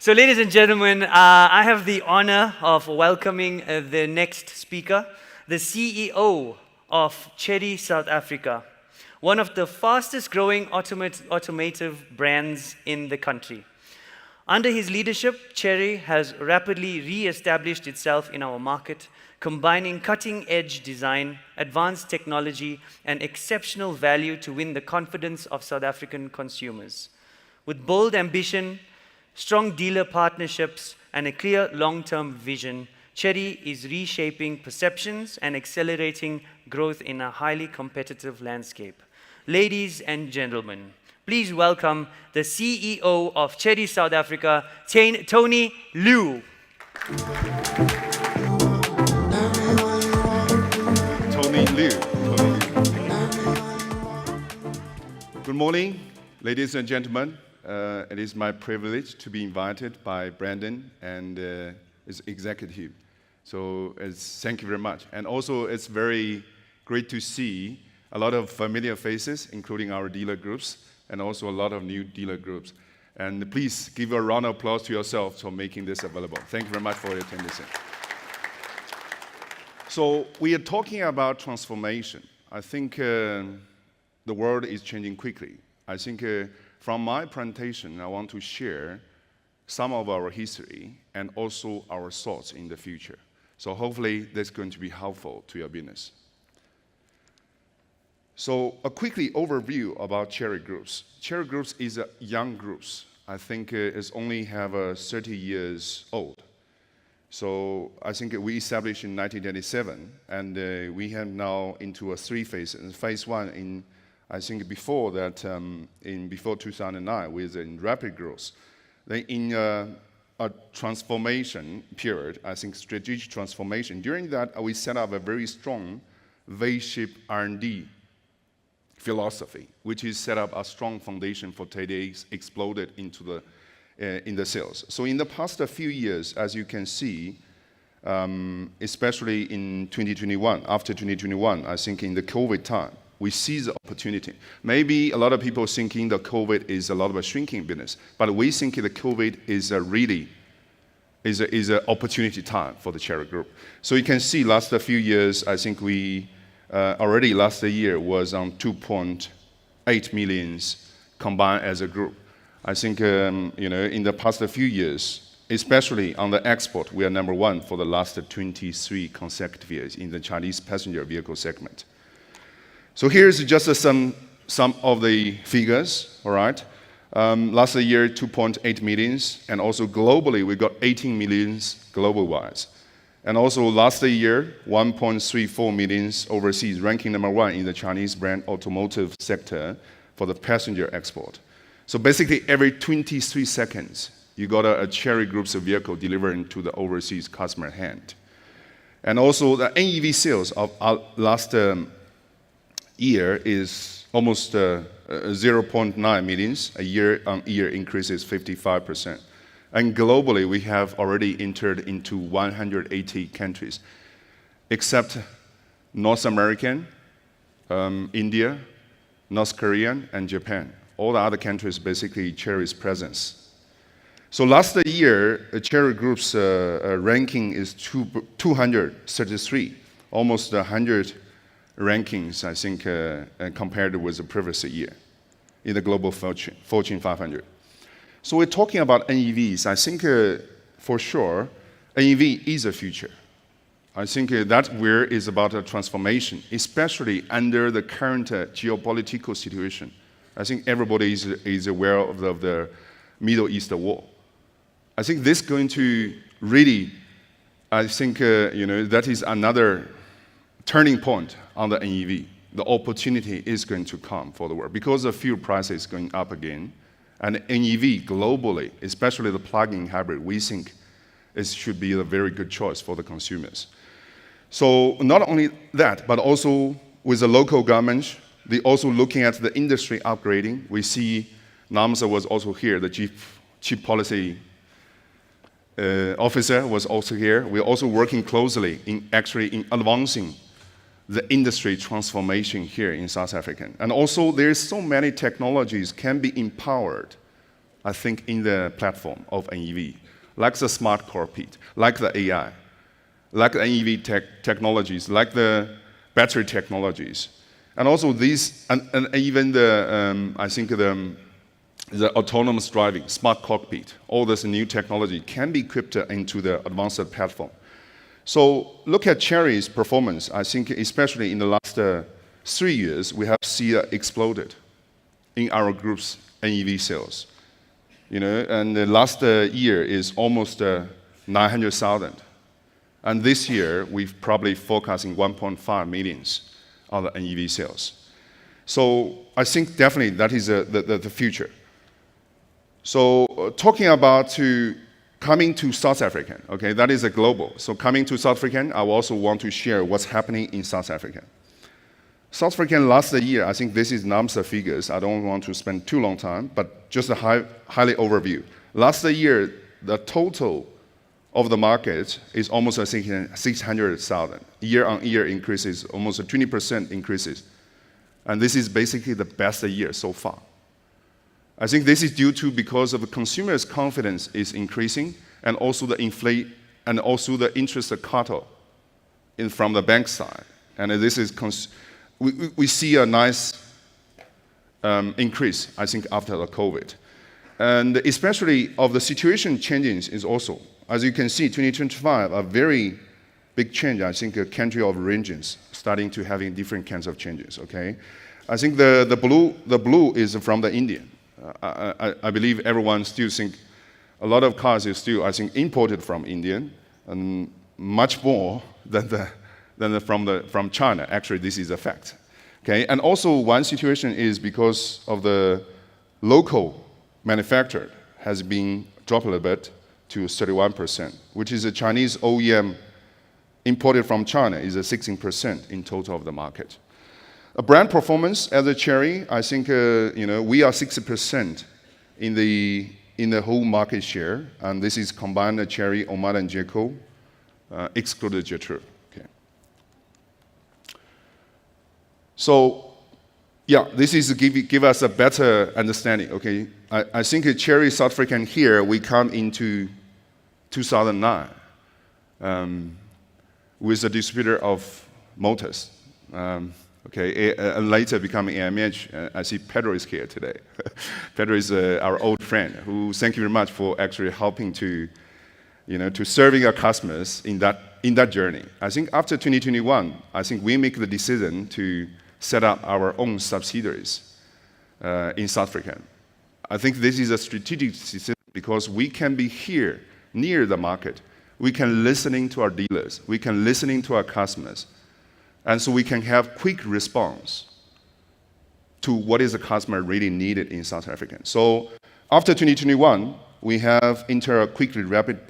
So, ladies and gentlemen, I have the honor of welcoming the next speaker, the CEO of Chery South Africa, one of the fastest growing automotive brands in the country. Under his leadership, Chery has rapidly re-established itself in our market, combining cutting-edge design, advanced technology, and exceptional value to win the confidence of South African consumers. With bold ambition, strong dealer partnerships, and a clear long-term vision, Chery is reshaping perceptions and accelerating growth in a highly competitive landscape. Ladies and gentlemen, please welcome the CEO of Chery South Africa, Tony Leeuw. Tony Leeuw. Good morning, ladies and gentlemen. It is my privilege to be invited by Brandon and his executive. So thank you very much. And also, it's very great to see a lot of familiar faces, including our dealer groups, and also a lot of new dealer groups. And please give a round of applause to yourself for making this available. Thank you very much for your attendance. So we are talking about transformation. I think the world is changing quickly. I think from my presentation, I want to share some of our history and also our thoughts in the future. So hopefully that's going to be helpful to your business. So a quickly overview about Chery Groups. Chery Groups is a young group. I think it's only have 30 years old. So I think we established in 1997, and we have now into a three phases. Phase one in, I think before that, before 2009, with in rapid growth. Then in a transformation period, I think strategic transformation. During that, we set up a very strong V-shaped R&D philosophy, which is set up a strong foundation for today's exploded into the in the sales. So in the past few years, as you can see, especially in 2021, after 2021, I think in the COVID time, we see the opportunity. Maybe a lot of people thinking the COVID is a lot of a shrinking business, but we think the COVID is an opportunity time for the Chery Group. So you can see last few years, I think we already last year was on 2.8 million combined as a group. I think in the past few years, especially on the export, we are number one for the last 23 consecutive years in the Chinese passenger vehicle segment. So here's just some of the figures, all right? Last year, 2.8 million, and also globally, we got 18 million global-wise. And also last year, 1.34 million overseas, ranking number one in the Chinese brand automotive sector for the passenger export. So basically, every 23 seconds, you got a Chery Group's vehicle delivering to the overseas customer hand. And also the NEV sales of last year is almost 0.9 million. A year-on-year increase is 55%. And globally, we have already entered into 180 countries, except North American, India, North Korea, and Japan. All the other countries, basically, Chery's presence. So last year, Chery Group's ranking is 233, almost 100 rankings, I think, compared with the previous year in the global Fortune 500. So we're talking about NEVs. I think for sure, NEV is a future. I think that where is about a transformation, especially under the current geopolitical situation. I think everybody is aware of the Middle East war. I think this is going to really, I think, that is another turning point on the NEV. The opportunity is going to come for the world because the fuel price is going up again. And NEV globally, especially the plug-in hybrid, we think it should be a very good choice for the consumers. So not only that, but also with the local governments, they also looking at the industry upgrading. We see Namsa was also here, the chief policy officer was also here. We're also working closely in advancing the industry transformation here in South Africa. And also there's so many technologies can be empowered I think, in the platform of an EV, like the smart cockpit, like the AI, like the NEV technologies, like the battery technologies. And also these, and even the, I think the autonomous driving, smart cockpit, all this new technology can be equipped into the advanced platform. So look at Chery's performance. I think especially in the last 3 years, we have seen it exploded in our group's NEV sales. And the last year is almost 900,000. And this year, we're probably forecasting 1.5 millions on the NEV sales. So I think definitely that is the future. So talking about coming to South Africa, okay, that is a global. So coming to South Africa, I also want to share what's happening in South Africa. South Africa last year, I think this is numbers and figures. I don't want to spend too long time, but just a highly overview. Last year, the total of the market is almost 600,000. Year-on-year increases, almost 20% increases. And this is basically the best year so far. I think this is due to because of the consumers' confidence is increasing, and also the interest cut from the bank side. And this is we see a nice increase, I think, after the COVID. And especially of the situation changing is also, as you can see, 2025, a very big change. I think a country of regions starting to having different kinds of changes, okay? I think the blue is from the Indian. I believe everyone still think a lot of cars is still, I think, imported from India, and much more than from China. Actually, this is a fact. Okay, and also one situation is because of the local manufacturer has been dropped a little bit to 31%, which is a Chinese OEM imported from China is a 16% in total of the market. A brand performance as a Chery, I think we are 60% in the whole market share, and this is combined Chery, Omada, and Jeco, excluded Jetro. Okay. So, yeah, this is give us a better understanding. Okay, I think Chery South African here we come into 2009 with a distributor of motors. Okay, and later becoming AMH. I see Pedro is here today. Pedro is our old friend who, thank you very much for actually helping to serving our customers in that journey. I think after 2021, I think we make the decision to set up our own subsidiaries in South Africa. I think this is a strategic decision because we can be here near the market. We can listening to our dealers. We can listening to our customers. And so we can have quick response to what is the customer really needed in South Africa. So after 2021, we have entered a quickly rapid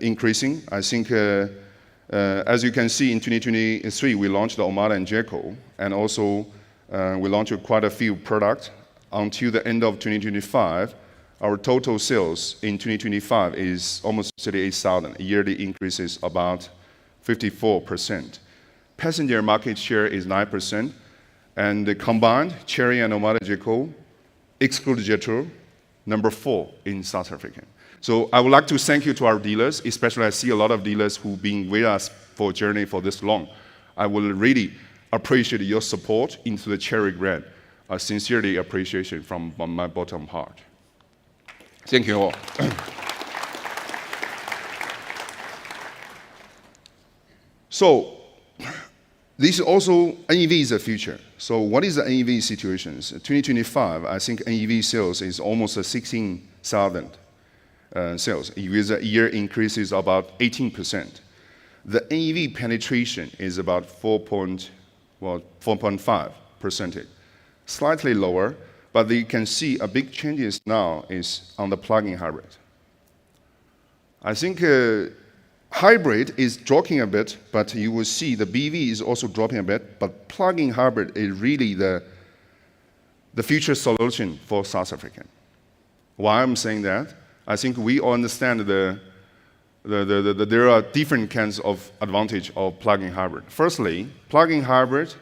increasing. I think, as you can see, in 2023, we launched the Omada and Jeco, and also we launched quite a few products. Until the end of 2025, our total sales in 2025 is almost 38,000. Yearly increase is about 54%. Passenger market share is 9%, and the combined Chery and Omada Jeco, exclude Jetro, number 4 in South Africa. So I would like to thank you to our dealers, especially I see a lot of dealers who've been with us for a journey for this long. I will really appreciate your support into the Chery brand. A sincerely appreciation from my bottom heart. Thank you all. So, this also, NEV is the future. So what is the NEV situation? 2025, I think NEV sales is almost 16,000 sales. With a year increase is about 18%. The NEV penetration is about 4.5%. Slightly lower, but you can see a big changes now is on the plug-in hybrid. I think hybrid is dropping a bit, but you will see the BV is also dropping a bit, but plug-in hybrid is really the future solution for South Africa. Why I'm saying that? I think we all understand there are different kinds of advantage of plug-in hybrid. Firstly, plug-in hybrid,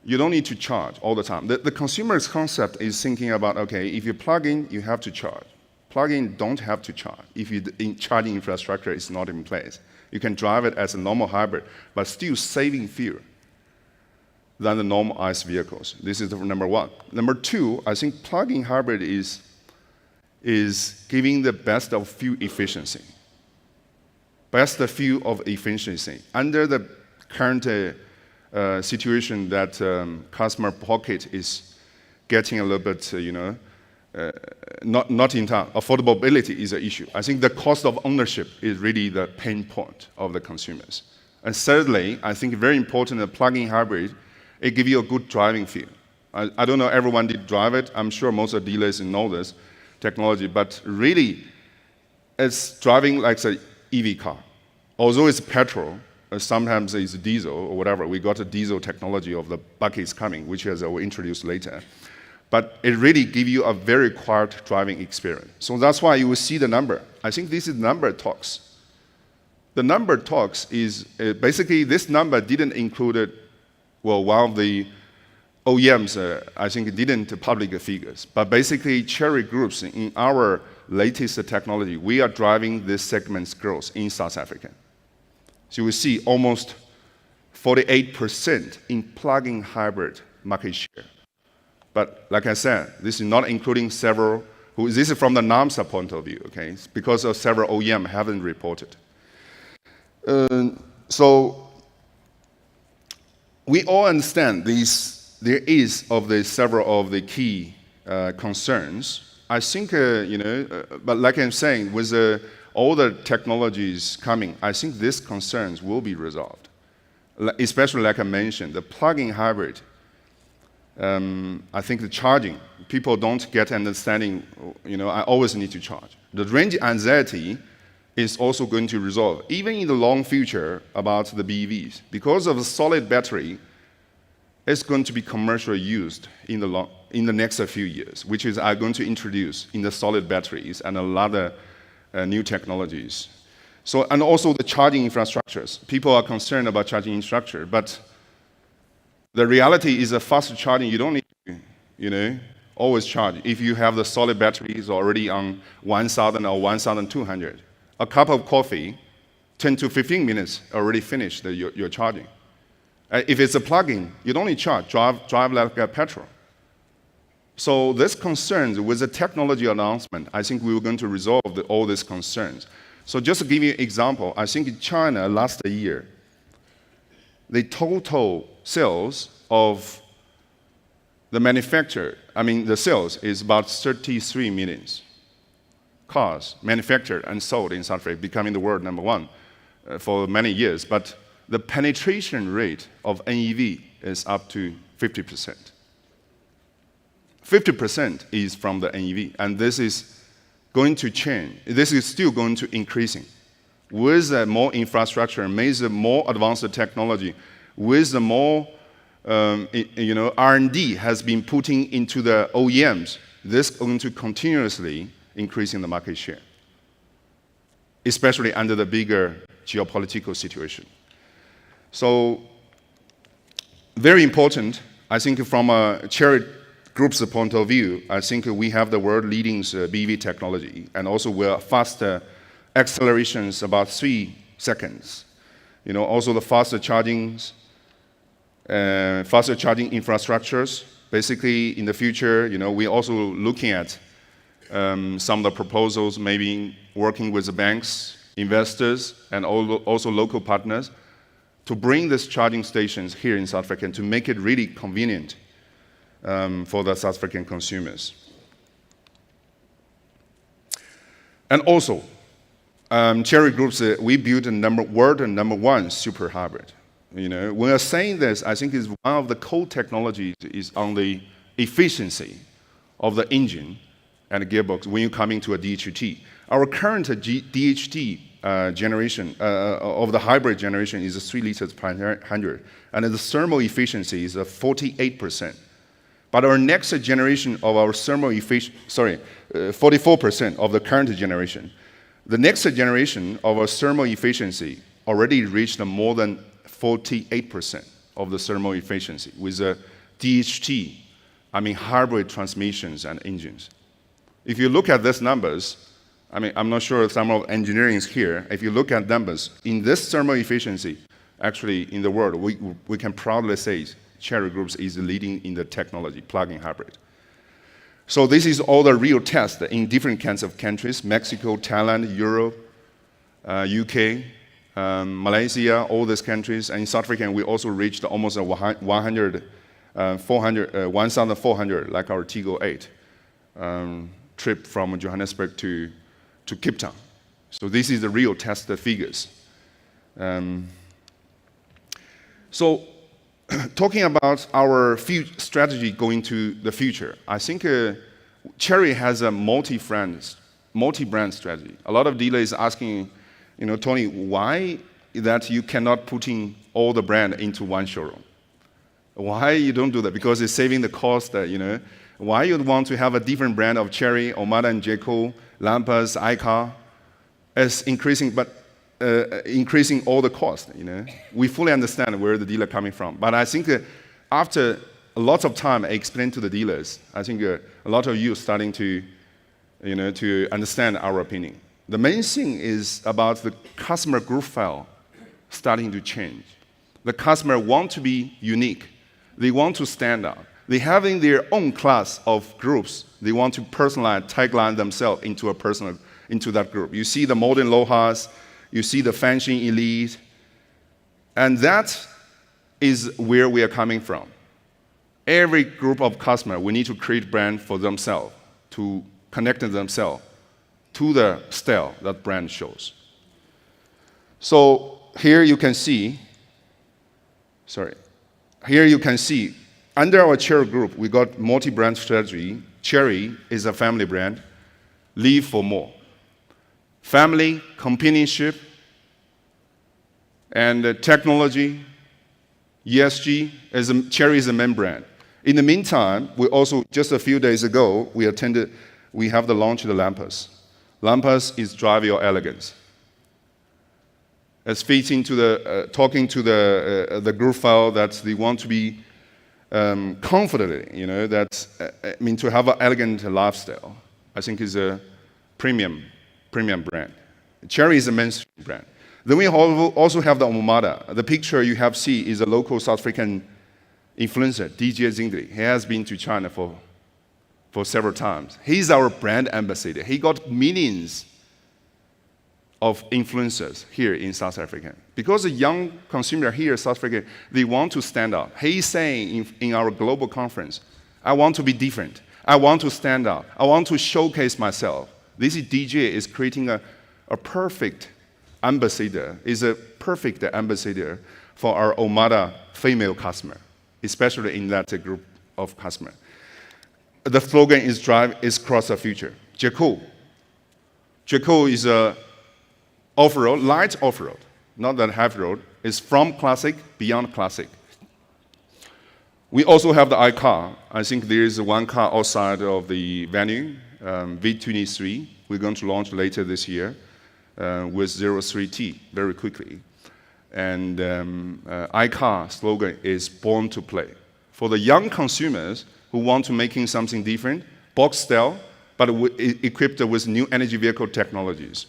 you don't need to charge all the time. The consumer's concept is thinking about, okay, if you plug in, you have to charge. Plug-in don't have to charge if charging infrastructure is not in place. You can drive it as a normal hybrid, but still saving fuel than the normal ICE vehicles. This is number one. Number two, I think plug-in hybrid is giving the best of fuel efficiency. Best of fuel of efficiency. Under the current situation that customer pocket is getting a little bit, not in time. Affordability is an issue. I think the cost of ownership is really the pain point of the consumers. And thirdly, I think very important, the plug-in hybrid, it gives you a good driving feel. I don't know everyone did drive it. I'm sure most of the dealers know this technology, but really, it's driving like an EV car. Although it's petrol, sometimes it's diesel or whatever. We got a diesel technology of the buckets coming, which is will introduce later. But it really gives you a very quiet driving experience. So that's why you will see the number. I think this is number talks. The number talks is basically this number didn't include, one of the OEMs, I think didn't public figures. But basically, Chery groups in our latest technology, we are driving this segment's growth in South Africa. So you will see almost 48% in plug-in hybrid market share. But like I said, this is not including several, this is from the NAMSA point of view, okay? It's because of several OEM haven't reported. So we all understand there is of the several of the key concerns. I think, but like I'm saying, with all the technologies coming, I think these concerns will be resolved. Especially like I mentioned, the plug-in hybrid, I think the charging, people don't get understanding, I always need to charge. The range anxiety is also going to resolve, even in the long future about the BEVs. Because of the solid battery, it's going to be commercially used in the next few years, which is I'm going to introduce in the solid batteries and a lot of new technologies. So, and also the charging infrastructures. People are concerned about charging infrastructure, but the reality is a fast charging, you don't need to, always charge. If you have the solid batteries already on 1,000 or 1,200, a cup of coffee, 10 to 15 minutes already finished your charging. If it's a plug-in, you don't need charge, drive like a petrol. So this concerns, with the technology announcement, I think we were going to resolve all these concerns. So just to give you an example, I think in China last year, the total sales of the manufacturer, the sales is about 33 million cars manufactured and sold in South Africa, becoming the world number one for many years. But the penetration rate of NEV is up to 50%. 50% is from the NEV, and this is going to change. This is still going to increasing. With more infrastructure, with more advanced technology, with the more R&D has been putting into the OEMs, this is going to continuously increasing the market share, especially under the bigger geopolitical situation. So, very important, I think from a Chery Group's point of view, I think we have the world-leading BEV technology, and also we're faster accelerations about 3 seconds. Also the faster charging infrastructures. Basically, in the future, we're also looking at some of the proposals, maybe working with the banks, investors, and also local partners to bring these charging stations here in South Africa to make it really convenient for the South African consumers. And also, Chery Groups, we built a world number one super hybrid. When we're saying this, I think is one of the core technologies is on the efficiency of the engine and the gearbox when you're coming to a DHT. Our current DHT generation of the hybrid generation is 3 liters per 100, and the thermal efficiency is 48%. But our next generation of our thermal efficiency, 44% of the current generation. The next generation of our thermal efficiency already reached more than 48% of the thermal efficiency with DHT, I mean hybrid transmissions and engines. If you look at these numbers, I mean, I'm not sure if some of engineering is here. If you look at numbers, in this thermal efficiency, actually in the world, we can proudly say Chery Group is leading in the technology, plug-in hybrid. So this is all the real tests in different kinds of countries, Mexico, Thailand, Europe, UK, Malaysia, all these countries. And in South Africa, we also reached almost 1,400, like our Tigo 8 trip from Johannesburg to Cape Town. So this is the real test figures. So talking about our strategy going to the future, I think Chery has a multi-brand strategy. A lot of dealers asking, Tony, why that you cannot put in all the brand into one showroom? Why you don't do that? Because it's saving the cost, Why you want to have a different brand of Chery, Omada and Jeco, Lampas, iCar, is increasing, but increasing all the cost, We fully understand where the dealer coming from. But I think after a lot of time I explained to the dealers, I think a lot of you starting to, to understand our opinion. The main thing is about the customer group file starting to change. The customer want to be unique. They want to stand out. They having their own class of groups. They want to personalize, tagline themselves into that group. You see the modern Lohas, you see the fashion elite, and that is where we are coming from. Every group of customers, we need to create brand for themselves, to connect themselves to the style that brand shows. So here you can see, under our Chery Group, we got multi-brand strategy. Chery is a family brand. Live for more. Family, companionship, and technology, ESG, Chery is the main brand. In the meantime, we also, just a few days ago, we have the launch of the Lampas. Lampas is drive your elegance. It's fitting to talking to the group file that they want to be confident, to have an elegant lifestyle. I think is a premium brand. Chery is a mainstream brand. Then we also have the Omada. The picture you have seen is a local South African influencer, DJ Zingri. He has been to China for several times. He's our brand ambassador. He got millions of influencers here in South Africa. Because the young consumer here in South Africa, they want to stand out. He's saying in our global conference, I want to be different. I want to stand out. I want to showcase myself. This DJ is creating a perfect ambassador, for our Omada female customer, especially in that group of customers. The slogan is drive is cross the future. Jeco is a off-road, light off-road, not that heavy road. It's from classic, beyond classic. We also have the iCar. I think there is one car outside of the venue, V23. We're going to launch later this year with 03T very quickly. And iCar slogan is born to play. For the young consumers who want to making something different, box style, but equipped with new energy vehicle technologies.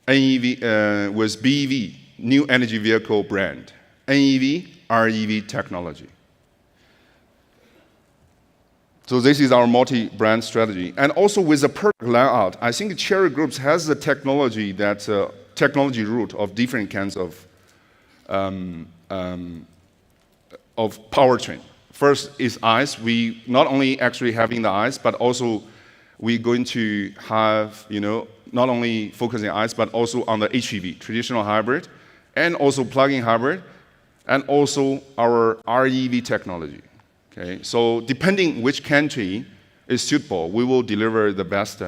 NEV with BEV, new energy vehicle brand. NEV, REV technology. So this is our multi-brand strategy. And also with the product layout, I think Chery Group has the technology technology route of different kinds of powertrain. First is ICE. We not only actually having the ICE, but also we're going to have, not only focusing on ICE, but also on the HEV, traditional hybrid, and also plug-in hybrid, and also our REV technology. Okay, so depending which country is suitable, we will deliver the best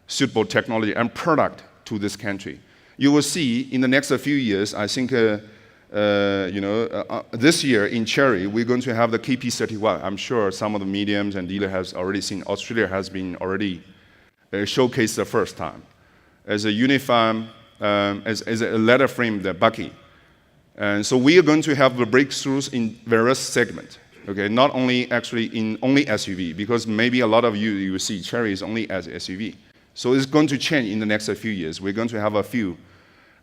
suitable technology and product to this country. You will see in the next few years, I think, this year in Chery, we're going to have the KP31. I'm sure some of the mediums and dealer has already seen. Australia has been already showcased the first time as a uniform, as a leather frame, the bucky. And so we are going to have the breakthroughs in various segments. Okay, not only actually in only SUV, because maybe a lot of you will see Chery is only as SUV. So it's going to change in the next few years. We're going to have a few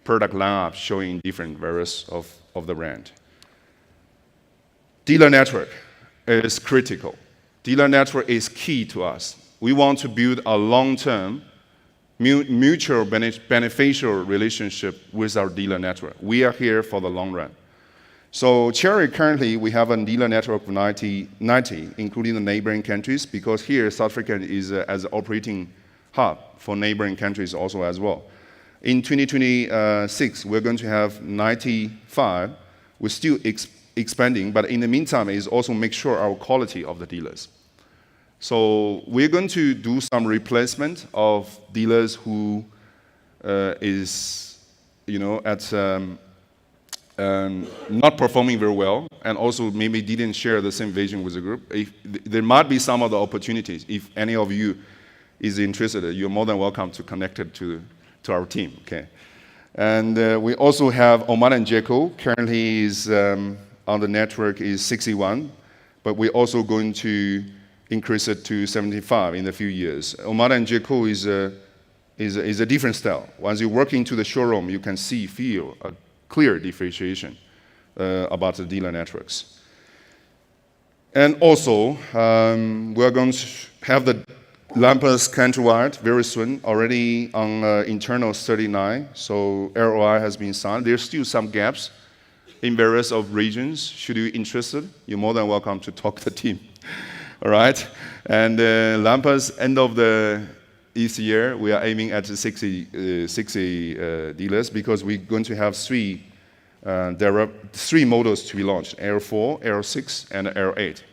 product lineups showing different various of the brand. Dealer network is critical. Dealer network is key to us. We want to build a long-term, mutual beneficial relationship with our dealer network. We are here for the long run. So Chery currently, we have a dealer network of 90, including the neighboring countries, because here South Africa is as an operating hub for neighboring countries also as well. In 2026, we're going to have 95. We're still expanding, but in the meantime, is also make sure our quality of the dealers. So we're going to do some replacement of dealers who is, at not performing very well, and also maybe didn't share the same vision with the group. There might be some other opportunities. If any of you is interested, you're more than welcome to connect it to our team. Okay, and we also have Oman and Jeko. Currently, is on the network is 61, but we're also going to increase it to 75 in a few years. Oman and Jeko is a different style. Once you walk into the showroom, you can feel a clear differentiation about the dealer networks. And also, we're going to have the Lampers countrywide very soon, already on internal 39, so ROI has been signed. There's still some gaps in various of regions. Should you be interested, you're more than welcome to talk to the team. All right? And Lampers, end of this year, we are aiming at 60 dealers, because we're going to have three models to be launched: Air 4, Air 6, and Air 8.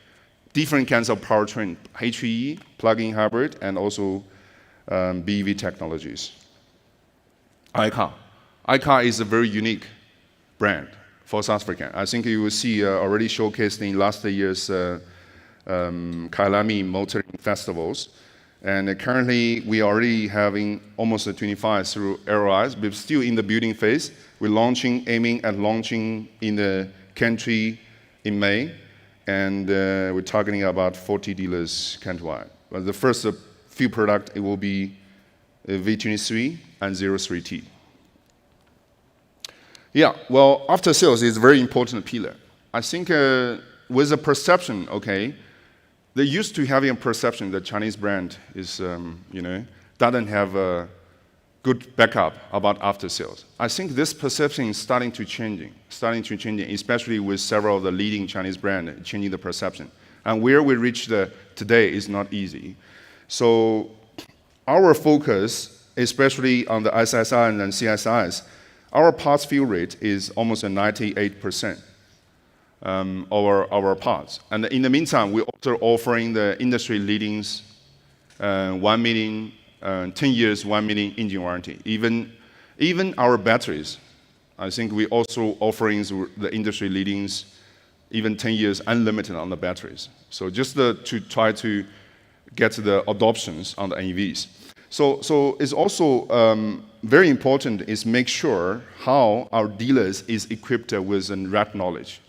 Different kinds of powertrain, HEV, plug-in hybrid, and also BEV technologies. iCar is a very unique brand for South Africa. I think you will see already showcased in last year's Kailami Motoring Festivals. And currently, we are already having almost 25 through ROIs, but still in the building phase. We're aiming at launching in the country in May, and we're targeting about 40 dealers countrywide. But the first few products, it will be V23 and 03T. Yeah, well, after sales is a very important pillar. I think with the perception, okay, they used to having a perception that Chinese brand is, doesn't have a good backup about after sales. I think this perception is starting to changing, especially with several of the leading Chinese brands changing the perception. And where we reach today is not easy. So our focus, especially on the SSI and CSIs, our parts fill rate is almost 98%. Our parts. And in the meantime, we're also offering the industry leadings 1 million, 10 years, 1 million engine warranty. Even our batteries, I think we're also offering the industry leadings, even 10 years unlimited on the batteries. So just to try to get the adoptions on the EVs. So it's also very important is make sure how our dealers is equipped with the right knowledge.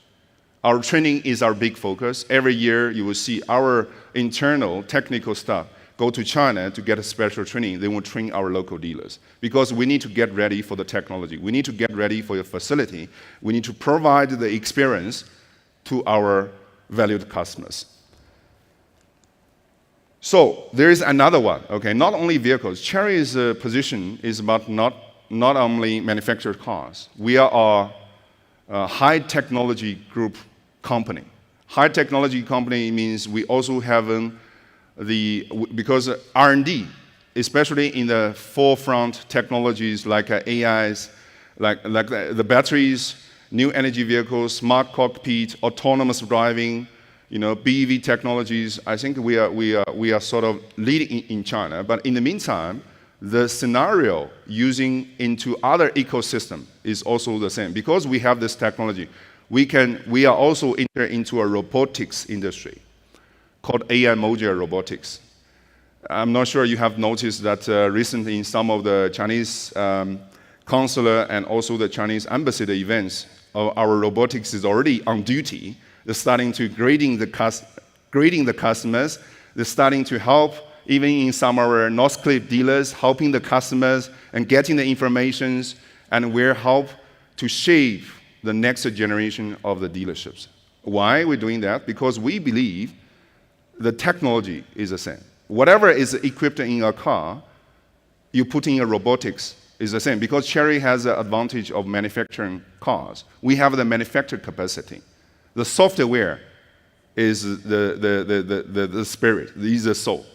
Our training is our big focus. Every year, you will see our internal technical staff go to China to get a special training. They will train our local dealers, because we need to get ready for the technology. We need to get ready for your facility. We need to provide the experience to our valued customers. So there is another one. Okay, not only vehicles. Chery's position is about not only manufactured cars. We are a high technology group company. High technology company means we also have because R&D, especially in the forefront technologies like AIs, like the batteries, new energy vehicles, smart cockpit, autonomous driving, BEV technologies. I think we are sort of leading in China. But in the meantime, the scenario using into other ecosystem is also the same. Because we have this technology, we are also enter into a robotics industry called AI modular robotics. I'm not sure you have noticed that recently in some of the Chinese consular and also the Chinese embassy events, of our robotics is already on duty. They're starting to grading the customers. They're starting to help, even in some of our North Cliff dealers, helping the customers and getting the informations, and we're help to shape the next generation of the dealerships. Why we're doing that? Because we believe the technology is the same. Whatever is equipped in a car, you put in a robotics is the same. Because Chery has the advantage of manufacturing cars. We have the manufacturing capacity. The software is the spirit, is the soul.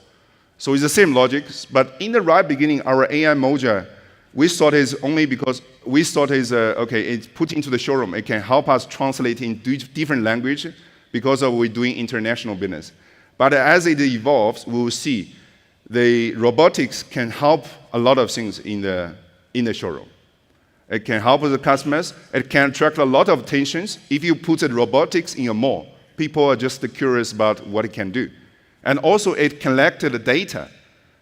So it's the same logic, but in the right beginning, our AI module, we thought is only because we thought is, okay, it's put into the showroom. It can help us translate in different language because of we're doing international business. But as it evolves, we will see the robotics can help a lot of things in the showroom. It can help the customers. It can attract a lot of attentions. If you put the robotics in a mall, people are just curious about what it can do. And also, it collected the data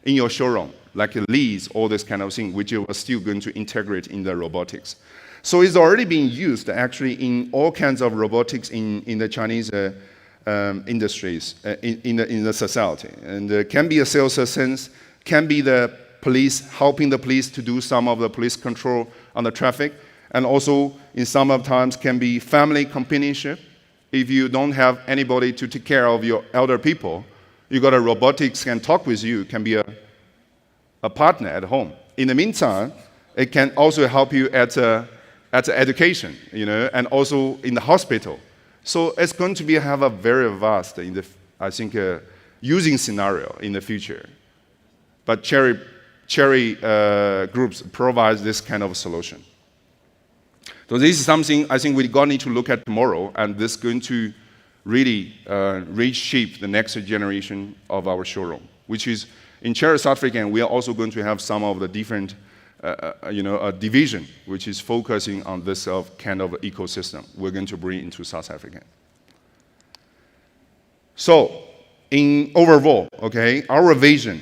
in your showroom, like leads, all this kind of thing, which you are still going to integrate in the robotics. So it's already being used actually in all kinds of robotics in the Chinese industries, in the society. And can be a sales assistant, can be the police, helping the police to do some of the police control on the traffic, and also in some of times can be family companionship. If you don't have anybody to take care of your elder people, you got a robotics can talk with you, can be a partner at home. In the meantime, it can also help you at education, and also in the hospital. So it's going to have a very vast, I think, using scenario in the future. But Chery groups provides this kind of solution. So this is something I think we're going to need to look at tomorrow, and this is going to really reshape the next generation of our showroom, which is in Chery South Africa. We are also going to have some of the different, a division which is focusing on this kind of ecosystem we're going to bring into South Africa. So, in overall, okay, our vision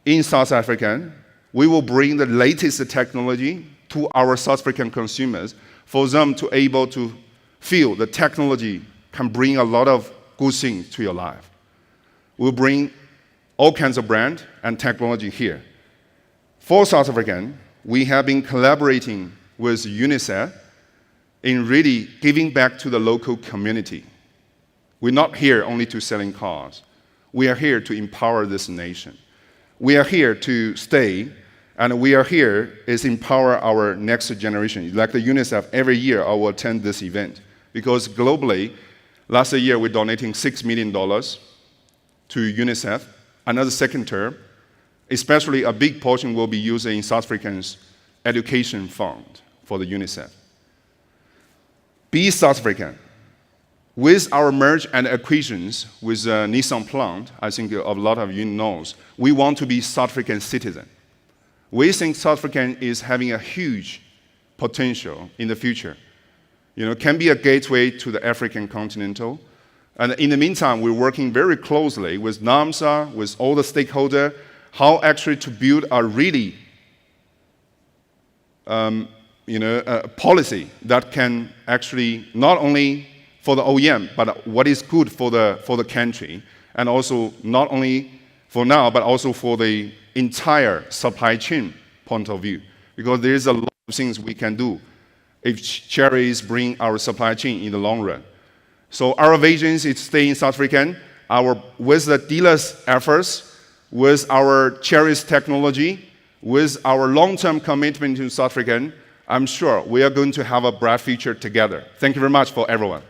in South Africa, we will bring the latest technology to our South African consumers for them to able to feel the technology can bring a lot of good things to your life. We'll bring all kinds of brand and technology here. For South African, we have been collaborating with UNICEF in really giving back to the local community. We're not here only to selling cars. We are here to empower this nation. We are here to stay, and we are here is empower our next generation. Like the UNICEF, every year I will attend this event because globally, last year we're donating $6 million to UNICEF, another second term, especially a big portion will be used in South Africans' education fund for the UNICEF. Be South African. With our merge and acquisitions with Nissan plant, I think a lot of you knows, we want to be South African citizen. We think South African is having a huge potential in the future. Can be a gateway to the African continental. And in the meantime, we're working very closely with NAMSA, with all the stakeholders, how actually to build a really a policy that can actually not only for the OEM, but what is good for the country, and also not only for now, but also for the entire supply chain point of view. Because there is a lot of things we can do if Chery bring our supply chain in the long run. So our vision is to stay in South African, with the dealers' efforts, with our Chery's technology, with our long-term commitment to South African, I'm sure we are going to have a bright future together. Thank you very much for everyone.